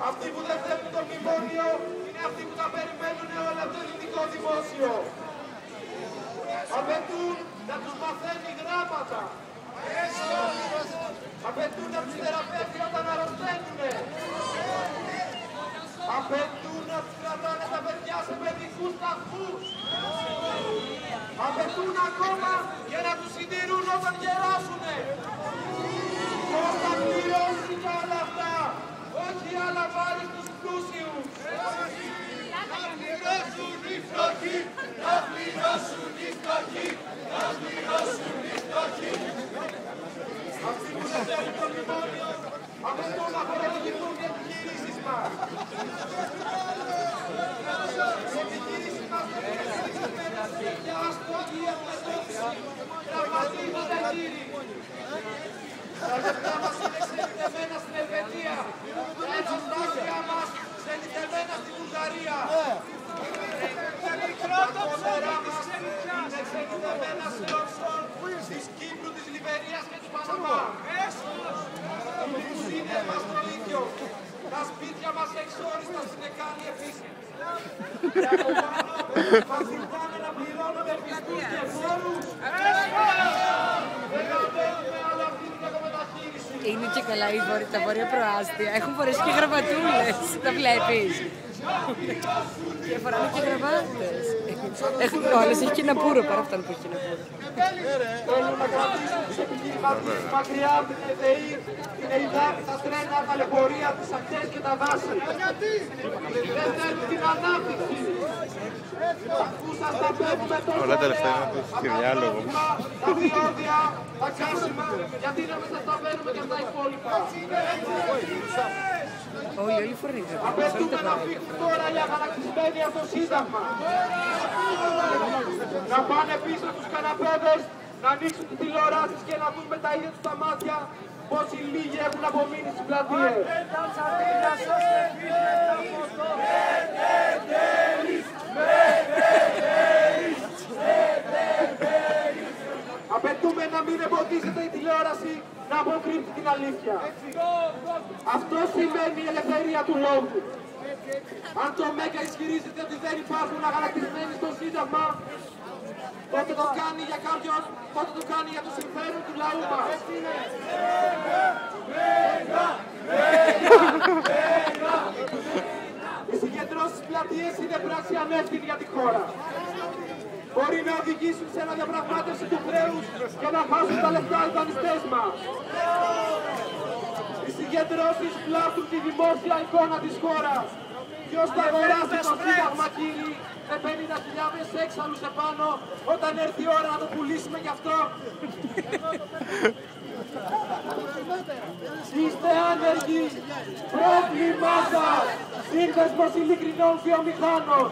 Αυτοί που δεν θέλουν το μνημόνιο είναι αυτοί που τα περιμένουν όλα το ελληνικό δημόσιο. Απαιτούν να τους μαθαίνει γράμματα. Απαιτούν να τους θεραπεύει όταν αρρωσταίνουνε. Απαιτούν να τους κρατάνε τα παιδιά σε παιδικούς σταθμούς. Απαιτούν ακόμα και να τους συντηρούν όταν γεράσουνε. Πώς θα πληρώσουν για όλα αυτά, όχι άλλα βάρη στους πλούσιους. Να πληρώσουν οι φτωχοί, να πληρώσουν οι φτωχοί, να πληρώσουν οι φτωχοί. Αυτοί που δεν θέλουν το μνημόνιο, απαιτούν να φορολογηθούν οι επιχειρήσεις μας. Οι επιχειρήσεις μας δεν είναι συνηθισμένες για αστοχή αντιμετώπιση. Τραυματίζονται κύριοι. Τα λεφτά μας είναι ξενιτεμένα στην Ελβετία. Τα εξωστάσια μας ξενιτεμένα στην Βουλγαρία. Τα ποδερά μας είναι ξενιτεμένα σε offshore της Κύπρου, της Λιβερίας και του Παναμά. Η μουσίνες μας στο ίδιο. Τα σπίτια μας εξόριστα στην Εκάλη επίσης. Και από πάνω μας ζητάνε να πληρώνουμε πιστούς και φόρους. Δεν κάνουμε άλλα αυτή την κακομεταχείριση. Είναι και καλά τα βόρεια προάστια. Έχουν φορέσει και γραβατούλες. Τα βλέπεις. Και φοράνε και γραβάτες. Έχουν όλες. Έχει και ένα πουρο παρά αυτά που έχει ένα πουρο. Θέλουν να κρατήσουν τους επιχειρηματίες μακριά από την ΕΔΕΗ, την ΕΙΔΑΠ, τα τρένα, τα λεωφορεία, τις ακτές και τα δάση. Δεν θέλουν την ανάπτυξη. Αφού σας τα παίρνουμε τόσο όλα τα λεφτά ωραία, είναι στη από τα διάλογο. τρόφιμα, τα διόδια, τα καύσιμα, γιατί να μην σας τα παίρνουμε και τα υπόλοιπα. Όλοι φοράνε. Απαιτούμε να φύγουν τώρα οι αγανακτισμένοι από το Σύνταγμα. Να πάνε πίσω στους καναπέδες, να ανοίξουν τις τηλεοράσεις και να δουν με τα ίδια τους τα μάτια πόσοι λίγοι έχουν απομείνει στις πλατείες. Απαιτούμε να μην εμποδίσετε η τηλεόραση να αποκρύψει την αλήθεια. Αυτό σημαίνει η ελευθερία του λόγου. Αν το ΜΕΚΑ ισχυρίζεται ότι δεν υπάρχουν αγανακτισμένοι στο Σύνταγμα, τότε το κάνει για κάποιον, τότε το κάνει για το συμφέρον του λαού μας. Οι συγκεντρώσεις στις πλατείες είναι πράξη ανεύθυνη για τη χώρα. Μπορεί να οδηγήσουν σε αναδιαπραγμάτευση του χρέους και να χάσουν τα λεφτά οι δανειστές μας. Οι συγκεντρώσεις βλάπτουν τη δημόσια εικόνα της χώρας. Ποιος θα αγοράσει το Σύνταγμα, κύριοι, με 50.000 έξαλλους επάνω, όταν έρθει η ώρα να το πουλήσουμε γι' αυτό? Είστε άνεργοι. Πρόβλημά σας. Σύνδεσμος ειλικρινών βιομηχάνων.